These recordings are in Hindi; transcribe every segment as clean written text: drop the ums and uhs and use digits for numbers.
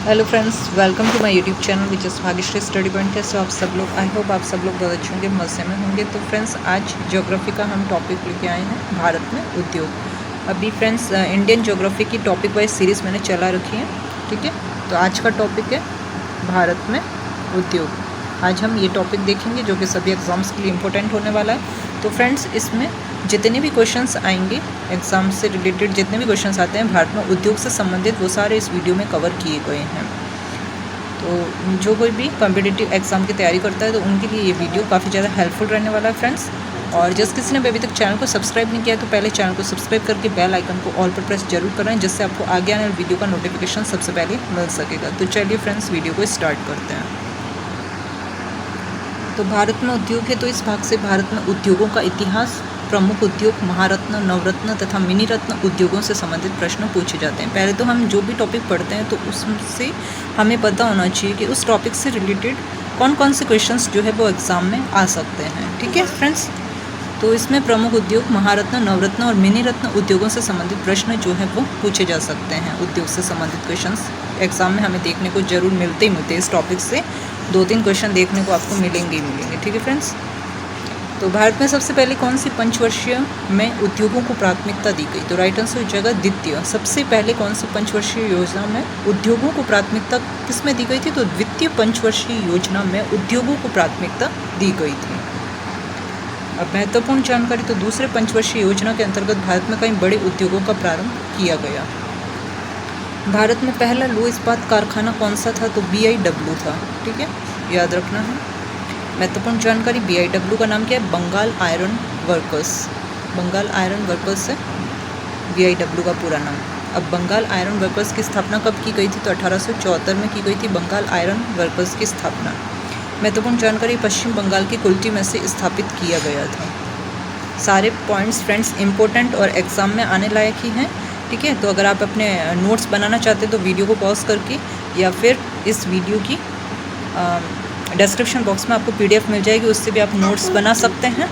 Hello friends, welcome to my YouTube channel which is Bhagyashree study point. कैसे हो आप सब लोग? आई होप आप सब लोग बहुत अच्छे होंगे, मज़े में होंगे। तो फ्रेंड्स, आज ज्योग्राफी का हम टॉपिक लेके आए हैं, भारत में उद्योग। अभी फ्रेंड्स, इंडियन ज्योग्राफी की टॉपिक वाइज सीरीज़ मैंने चला रखी है, ठीक है। तो आज का टॉपिक है भारत में उद्योग। आज हम ये टॉपिक देखेंगे जो कि सभी एग्ज़ाम्स के लिए इम्पोर्टेंट होने वाला है। तो फ्रेंड्स, इसमें जितने भी क्वेश्चंस आएंगे एग्ज़ाम से रिलेटेड, जितने भी क्वेश्चंस आते हैं भारत में उद्योग से संबंधित, वो सारे इस वीडियो में कवर किए गए हैं। तो जो कोई भी कॉम्पिटिटिव एग्ज़ाम की तैयारी करता है तो उनके लिए ये वीडियो काफ़ी ज़्यादा हेल्पफुल रहने वाला है फ्रेंड्स। और जिस किसी ने अभी तक चैनल को सब्सक्राइब नहीं किया है तो पहले चैनल को सब्सक्राइब करके बेल आइकन को ऑल पर प्रेस जरूर करें, जिससे आपको आगे आने वाली वीडियो का नोटिफिकेशन सबसे पहले मिल सकेगा। तो चलिए फ्रेंड्स, वीडियो को स्टार्ट करते हैं। तो भारत में उद्योग है, तो इस भाग से भारत में उद्योगों का इतिहास, प्रमुख उद्योग, महारत्न, नवरत्न तथा मिनी रत्न उद्योगों से संबंधित प्रश्न पूछे जाते हैं। पहले तो हम जो भी टॉपिक पढ़ते हैं तो उससे हमें पता होना चाहिए कि उस टॉपिक से रिलेटेड कौन कौन से क्वेश्चंस जो है वो एग्ज़ाम में आ सकते हैं, ठीक है फ्रेंड्स। तो इसमें प्रमुख उद्योग, महारत्न, नवरत्न और मिनी रत्न उद्योगों से संबंधित प्रश्न जो है वो पूछे जा सकते हैं। उद्योग से संबंधित क्वेश्चंस एग्ज़ाम में हमें देखने को जरूर मिलते ही मिलते हैं। इस टॉपिक से 2-3 क्वेश्चन देखने को आपको मिलेंगे ही मिलेंगे, ठीक है फ्रेंड्स। तो भारत में सबसे पहले कौन सी पंचवर्षीय में उद्योगों को प्राथमिकता दी गई? तो राइट आंसर हो जाएगा द्वितीय। सबसे पहले कौन सी पंचवर्षीय योजना में उद्योगों को प्राथमिकता किस में दी गई थी? तो द्वितीय पंचवर्षीय योजना में उद्योगों को प्राथमिकता दी गई थी। अब महत्वपूर्ण जानकारी, तो दूसरे पंचवर्षीय योजना के अंतर्गत भारत में कई बड़े उद्योगों का प्रारंभ किया गया। भारत में पहला लौह इस्पात कारखाना कौन सा था? तो BIW था, ठीक है, याद रखना है। महत्वपूर्ण जानकारी, BIW का नाम क्या है? Bengal iron workers. Bengal iron workers है BIW का पूरा नाम। अब बंगाल आयरन वर्कर्स की स्थापना कब की गई थी? तो 1874 में की गई थी बंगाल आयरन वर्कर्स की स्थापना। महत्वपूर्ण जानकारी, पश्चिम बंगाल की कुल्टी में से स्थापित किया गया था। सारे पॉइंट्स फ्रेंड्स इंपॉर्टेंट और एग्ज़ाम में आने लायक ही हैं, ठीक है। तो अगर आप अपने नोट्स बनाना चाहते हैं तो वीडियो को पॉज करके या फिर इस वीडियो की डिस्क्रिप्शन बॉक्स में आपको PDF मिल जाएगी, उससे भी आप नोट्स बना सकते हैं।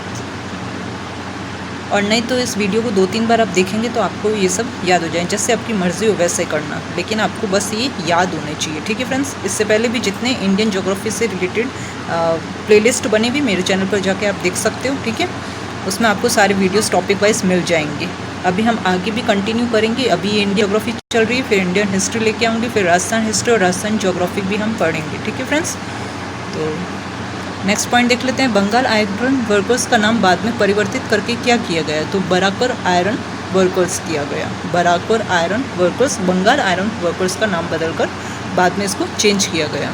और नहीं तो इस वीडियो को 2-3 बार आप देखेंगे तो आपको ये सब याद हो जाए। जैसे आपकी मर्ज़ी हो वैसे करना, लेकिन आपको बस ये याद होने चाहिए, ठीक है फ्रेंड्स। इससे पहले भी जितने इंडियन ज्योग्राफी से रिलेटेड प्लेलिस्ट बनी हुई मेरे चैनल पर जाके आप देख सकते हो, ठीक है। उसमें आपको सारे वीडियोस टॉपिक वाइज मिल जाएंगे। अभी हम आगे भी कंटिन्यू करेंगे। अभी इंडियन ज्योग्राफी चल रही है, फिर इंडियन हिस्ट्री लेके आऊँगी, फिर राजस्थान हिस्ट्री और राजस्थान ज्योग्राफी भी हम पढ़ेंगे, ठीक है फ्रेंड्स। तो नेक्स्ट पॉइंट देख लेते हैं। बंगाल आयरन वर्कर्स का नाम बाद में परिवर्तित करके क्या किया गया? तो बराकर आयरन वर्कर्स किया गया। Barakar iron workers, Bengal iron workers का नाम बदलकर बाद में इसको चेंज किया गया।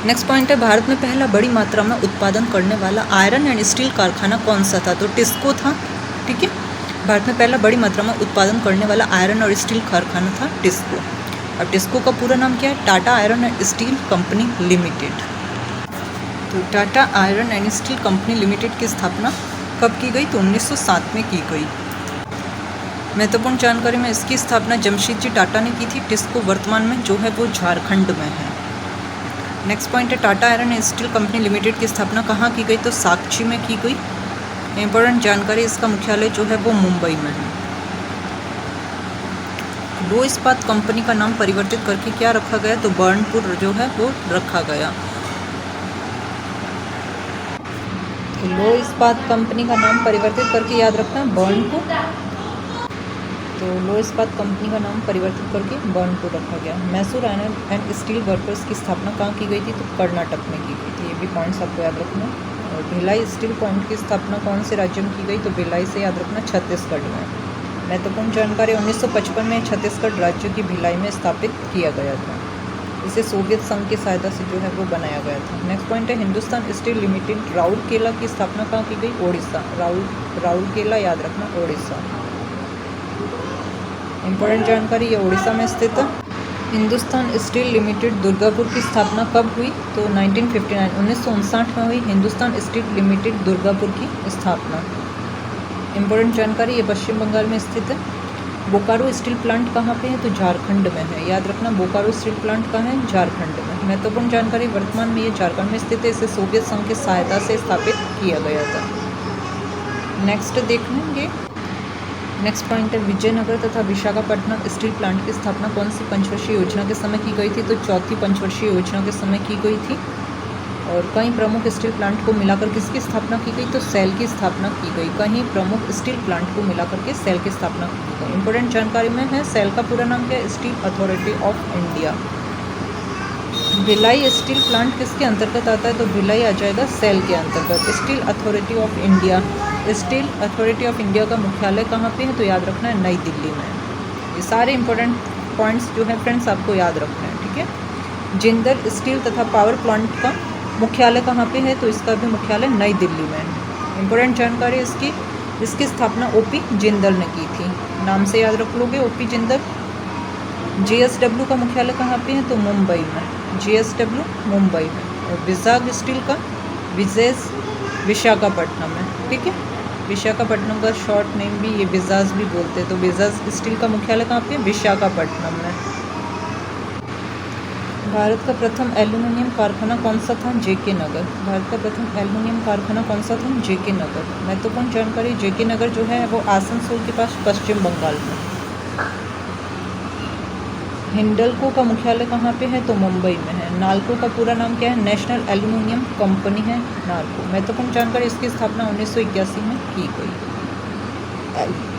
नेक्स्ट पॉइंट है, भारत में पहला बड़ी मात्रा में उत्पादन करने वाला आयरन एंड स्टील कारखाना कौन सा था? तो टिस्को था, ठीक है। भारत में पहला बड़ी मात्रा में उत्पादन करने वाला आयरन और स्टील कारखाना था टिस्को। अब टिस्को का पूरा नाम क्या है? Tata iron and steel company limited. तो Tata iron and steel company limited की स्थापना कब की गई? तो 1907 में की गई। महत्वपूर्ण जानकारी में इसकी स्थापना जमशेदजी टाटा ने की थी। टिस्को वर्तमान में जो है वो झारखंड में है। नेक्स्ट पॉइंट है, Tata iron and steel company limited की स्थापना कहाँ की गई? तो साक्षी में की गई। इंपॉर्टेंट जानकारी, इसका मुख्यालय जो है वो मुंबई में है। लौह इस्पात कंपनी का नाम परिवर्तित करके क्या रखा गया? तो बर्नपुर जो है वो रखा गया। तो लौह इस्पात कंपनी का नाम परिवर्तित करके याद रखना है बर्नपुर। तो लौह इस्पात कंपनी का नाम परिवर्तित करके बर्नपुर रखा गया। Mysore iron and steel workers की स्थापना कहाँ की गई थी? तो कर्नाटक में की गई थी। ये भी पॉइंट्स आपको याद रखना। और भिलाई स्टील प्लांट की स्थापना कौन से राज्य में की गई? तो भिलाई से याद रखना छत्तीसगढ़ में। महत्वपूर्ण जानकारी, 1955 में छत्तीसगढ़ राज्य की भिलाई में स्थापित किया गया था। इसे सोवियत संघ की सहायता से जो है वो बनाया गया था। नेक्स्ट पॉइंट है, हिंदुस्तान स्टील लिमिटेड राउरकेला की स्थापना कहाँ की गई? ओडिशा। राउरकेला याद रखना, ओडिशा। इंपॉर्टेंट जानकारी, ये ओडिशा में स्थित है। हिंदुस्तान स्टील लिमिटेड दुर्गापुर की स्थापना कब हुई? तो 1959 में हुई हिंदुस्तान स्टील लिमिटेड दुर्गापुर की स्थापना। इंपॉर्टेंट जानकारी, ये पश्चिम बंगाल में स्थित है। बोकारो स्टील प्लांट कहाँ पे है? तो झारखंड में है। याद रखना, बोकारो स्टील प्लांट कहाँ है? झारखंड में। महत्वपूर्ण जानकारी, वर्तमान में ये झारखंड में स्थित है। इसे सोवियत संघ की सहायता से स्थापित किया गया था। नेक्स्ट देख लेंगे, नेक्स्ट पॉइंट है विजयनगर तथा विशाखापट्टनम स्टील प्लांट की स्थापना कौन सी पंचवर्षीय योजना के समय की गई थी? तो चौथी पंचवर्षीय योजना के समय की गई थी। और कई प्रमुख स्टील प्लांट को मिलाकर किसकी स्थापना की गई? तो सेल की स्थापना की गई। कहीं प्रमुख स्टील प्लांट को मिलाकर के सेल की स्थापना की गई। इंपॉर्टेंट जानकारी में है सेल का पूरा नाम क्या है? Steel authority of India. Bhilai steel plant किसके अंतर्गत आता है? तो भिलाई आ जाएगा सेल के अंतर्गत। Steel authority of India, steel authority of India का मुख्यालय कहाँ पे है? तो याद रखना है नई दिल्ली में। ये सारे इंपॉर्टेंट पॉइंट्स जो है फ्रेंड्स आपको याद रखना है, ठीक है। जिंदल स्टील तथा पावर प्लांट का मुख्यालय कहाँ पे है? तो इसका भी मुख्यालय नई दिल्ली में है। इंपॉर्टेंट जानकारी इसकी स्थापना ओपी जिंदल ने की थी। नाम से याद रख लोगे ओपी जिंदल। JSW का मुख्यालय कहाँ पे है? तो मुंबई में। JSW मुंबई में। और विजाग स्टील का विशाखापट्टनम में, ठीक है। विशाखापट्टनम का शॉर्ट नेम भी ये विजाज भी बोलते हैं। तो विजाज स्टील का मुख्यालय कहाँ पे है? विशाखापट्टनम में। भारत का प्रथम एल्यूमिनियम कारखाना कौन सा था? JK नगर। भारत का प्रथम एल्यूमिनियम कारखाना कौन सा था? JK नगर। महत्वपूर्ण जानकारी JK नगर जो है वो आसनसोल के पास पश्चिम बंगाल में। हिंडल्को का मुख्यालय कहाँ पे है? तो मुंबई में है। नाल्को का पूरा नाम क्या है? नेशनल एल्यूमिनियम कंपनी है नाल्को। महत्वपूर्ण जानकारी इसकी स्थापना 1981 में की गई।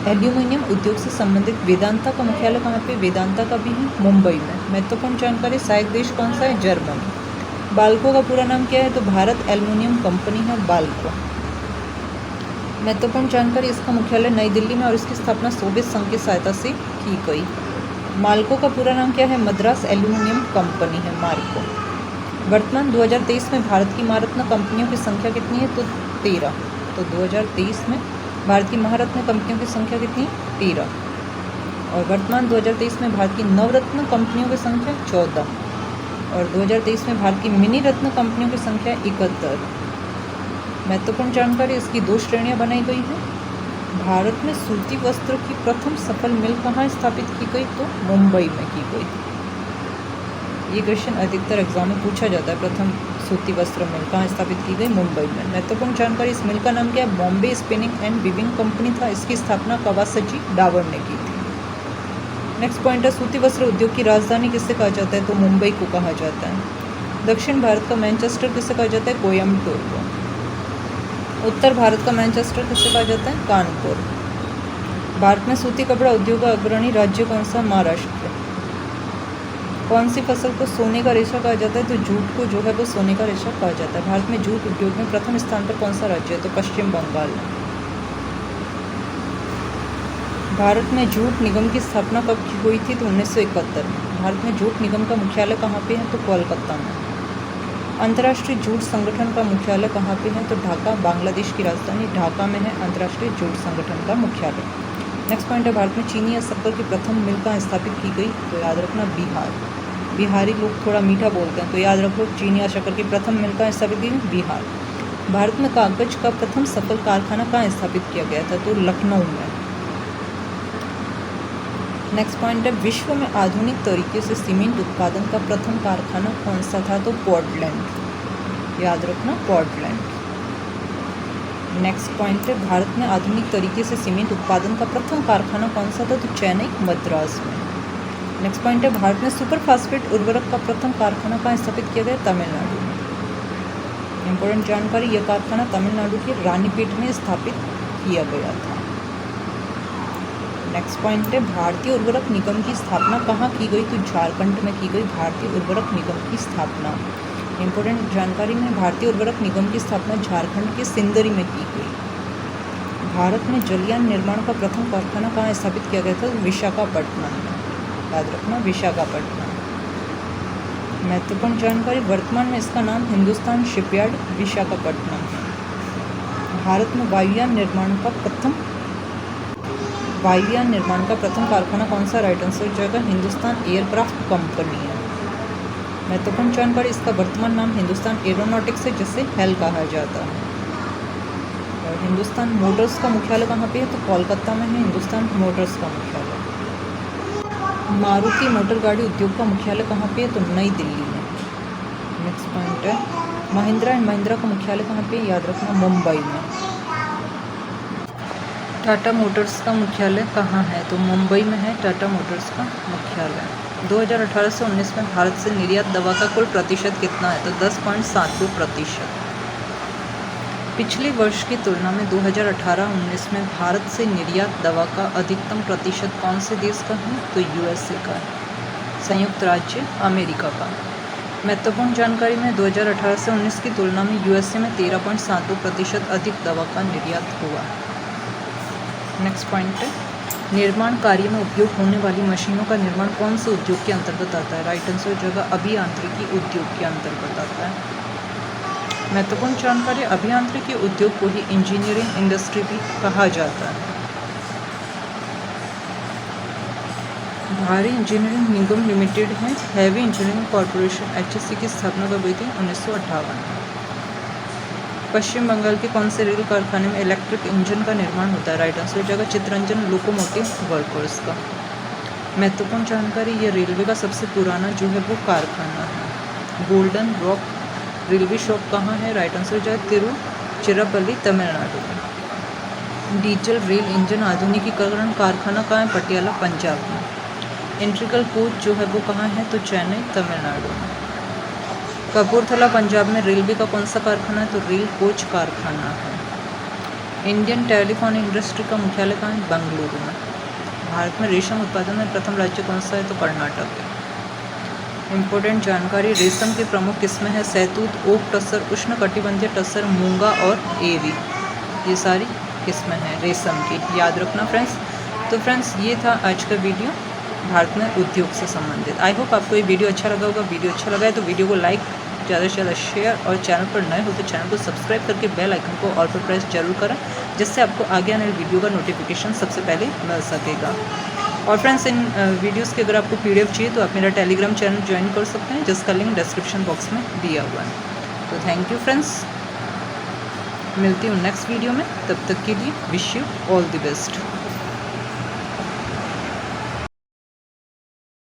एल्यूमिनियम उद्योग से संबंधित वेदांता का मुख्यालय कहाँ पे? वेदांता का भी है मुंबई में। महत्वपूर्ण जानकारी सहायक देश कौन सा है? जर्मनी। बाल्को का पूरा नाम क्या है? तो भारत एल्यूमिनियम कंपनी है बाल्को। महत्वपूर्ण जानकारी इसका मुख्यालय नई दिल्ली में और इसकी स्थापना सोवियत संघ की सहायता से की गई। माल्को का पूरा नाम क्या है? मद्रास एल्यूमिनियम कंपनी है माल्को। वर्तमान 2023 में भारत की महारत्न कंपनियों की संख्या कितनी है? तो 13। तो 2023 में भारत की महारत्न कंपनियों की संख्या कितनी? 13। और वर्तमान 2023 में भारत की नवरत्न कंपनियों की संख्या 14। और 2023 में भारत की मिनी रत्न कंपनियों की संख्या 71। महत्वपूर्ण जानकारी इसकी 2 श्रेणियां बनाई गई हैं। भारत में सूती वस्त्र की प्रथम सफल मिल कहाँ स्थापित की गई? तो मुंबई में की गई। ये क्वेश्चन अधिकतर एग्जाम में पूछा जाता है। प्रथम सूती वस्त्र मिल कहाँ स्थापित की गई? मुंबई में। महत्वपूर्ण जानकारी इस मिल का नाम क्या है? Bombay spinning and weaving company था। इसकी स्थापना कवासाकी डाबर ने की थी। नेक्स्ट पॉइंट है सूती वस्त्र उद्योग की राजधानी किसे कहा जाता है? तो मुंबई को कहा जाता है। दक्षिण भारत का मैनचेस्टर किसे कहा जाता है? कोयम्बटूर को। उत्तर भारत का मैनचेस्टर किसे कहा जाता है? कानपुर। भारत में सूती कपड़ा उद्योग का अग्रणी राज्य कौन सा? महाराष्ट्र। कौन सी फसल को सोने का रेशा कहा जाता है? तो जूट को जो है वो सोने का रेशा कहा जाता है। भारत में जूट उद्योग में प्रथम स्थान पर कौन सा राज्य है? तो पश्चिम बंगाल। भारत में जूट निगम की स्थापना कब हुई थी? तो 1971 में। भारत में जूट निगम का मुख्यालय कहाँ पे है? तो कोलकाता में। अंतर्राष्ट्रीय जूट संगठन का मुख्यालय कहाँ पे है? तो ढाका। बांग्लादेश की राजधानी ढाका में है अंतर्राष्ट्रीय जूट संगठन का मुख्यालय। नेक्स्ट पॉइंट है भारत में चीनी या शक्कर की प्रथम मिल कहाँ स्थापित की गई? तो याद रखना बिहार। बिहारी लोग थोड़ा मीठा बोलते हैं तो याद रखो चीनी या शक्कर की प्रथम मिल कहाँ स्थापित की गई? बिहार। भारत में कागज का प्रथम सफल कारखाना कहाँ स्थापित किया गया था? तो लखनऊ में। नेक्स्ट पॉइंट है विश्व में आधुनिक तरीके से सीमेंट उत्पादन का प्रथम कारखाना कौन सा था? तो पोर्टलैंड। याद रखना पोर्टलैंड। नेक्स्ट पॉइंट है भारत में आधुनिक तरीके से सीमेंट उत्पादन का प्रथम कारखाना कौन सा था? तो चेन्नई मद्रास में। नेक्स्ट पॉइंट है भारत में सुपर फास्फेट उर्वरक का प्रथम कारखाना कहाँ स्थापित किया गया? तमिलनाडु में। इंपॉर्टेंट जानकारी यह कारखाना तमिलनाडु के रानीपेट में स्थापित किया गया था। नेक्स्ट पॉइंट है भारतीय उर्वरक निगम की स्थापना कहाँ की गई? तो झारखंड में की गई भारतीय उर्वरक निगम की स्थापना। इंपॉर्टेंट जानकारी में भारतीय उर्वरक निगम की स्थापना झारखंड के सिंदरी में की गई। भारत में जलयान निर्माण का प्रथम कारखाना कहाँ स्थापित किया गया था? विशाखापट्टनम में। याद रखना विशाखापट्टनम। महत्वपूर्ण जानकारी वर्तमान में इसका नाम हिंदुस्तान शिपयार्ड विशाखापट्टनम है। भारत में वायुयान निर्माण का प्रथम कारखाना कौन सा? राइट आंसर हो जाएगा हिंदुस्तान एयरक्राफ्ट कंपनी है। महत्वपूर्ण जानकारी इसका वर्तमान नाम हिंदुस्तान एरोनॉटिक्स है जिसे हेल कहा जाता है। और हिंदुस्तान मोटर्स का मुख्यालय कहाँ पे है? तो कोलकाता में है हिंदुस्तान मोटर्स का मुख्यालय। मारुति मोटर गाड़ी उद्योग का मुख्यालय कहाँ पे है? तो नई दिल्ली में। नेक्स्ट पॉइंट है महिंद्रा एंड महिंद्रा का मुख्यालय कहाँ पे? याद रखना मुंबई में। टाटा मोटर्स का मुख्यालय कहाँ है? तो मुंबई में है टाटा मोटर्स का मुख्यालय। 2018 से 19 में भारत से निर्यात दवा का कुल प्रतिशत कितना है? तो 10.72%। पिछले वर्ष की तुलना में 2018-19 में भारत से निर्यात दवा का अधिकतम प्रतिशत कौन से देश का है? तो यूएसए का है, संयुक्त राज्य अमेरिका का। महत्वपूर्ण जानकारी में 2018 से 19 की तुलना में यूएसए में 13.72% अधिक दवा का निर्यात हुआ। नेक्स्ट पॉइंट है, निर्माण कार्य में उपयोग होने वाली मशीनों का निर्माण कौन से उद्योग के अंतर्गत आता है? राइट आंसर हो जाएगा अभियांत्रिकी उद्योग के अंतर्गत आता है। महत्वपूर्ण जानकारी, अभियांत्रिकी उद्योग को ही इंजीनियरिंग इंडस्ट्री भी कहा जाता है। भारी इंजीनियरिंग निगम लिमिटेड है हैवी इंजीनियरिंग कॉरपोरेशन HEC की स्थापना कब हुई थी? 1958। पश्चिम बंगाल के कौन से रेल कारखाने में इलेक्ट्रिक इंजन का निर्माण होता है? राइट आंसर हो जाएगा चित्तरंजन लोकोमोटिव वर्कर्स का। महत्वपूर्ण जानकारी, ये रेलवे का सबसे पुराना जो है वो कारखाना है। गोल्डन रॉक रेलवे शॉप कहाँ है? राइट आंसर हो जाएगा तिरुचिरापल्ली तमिलनाडु में। डीजल रेल इंजन आधुनिकीकरण कारखाना कहाँ है? पटियाला पंजाब में। इंट्रिकल कोच जो है वो कहाँ है? तो चेन्नई तमिलनाडु में। कपूरथला पंजाब में रेलवे का कौन सा कारखाना है? तो रेल कोच कारखाना है। इंडियन टेलीफोन इंडस्ट्री का मुख्यालय कहाँ है? बेंगलुरु में। भारत में रेशम उत्पादन में प्रथम राज्य कौन सा है? तो कर्नाटक है। इम्पोर्टेंट जानकारी, रेशम के प्रमुख किस्में हैं सहतूत, ओक टसर, उष्णकटिबंधीय टसर, मूंगा और एरी। ये सारी किस्में हैं रेशम की, याद रखना फ्रेंड्स। तो फ्रेंड्स ये था आज का वीडियो भारत में उद्योग से संबंधित। आई होप आपको ये वीडियो अच्छा लगा होगा। वीडियो अच्छा लगा है तो वीडियो को लाइक, ज़्यादा से ज़्यादा शेयर, और चैनल पर नए हो तो चैनल को सब्सक्राइब करके बेल आइकन को ऑल पर प्रेस जरूर करें, जिससे आपको आगे आने वाली वीडियो का नोटिफिकेशन सबसे पहले मिल सकेगा। और फ्रेंड्स इन वीडियोस के अगर आपको PDF चाहिए तो आप मेरा टेलीग्राम चैनल ज्वाइन कर सकते हैं, जिसका लिंक डिस्क्रिप्शन बॉक्स में दिया हुआ है। तो थैंक यू फ्रेंड्स, मिलती हूँ नेक्स्ट वीडियो में। तब तक के लिए wish you all the best.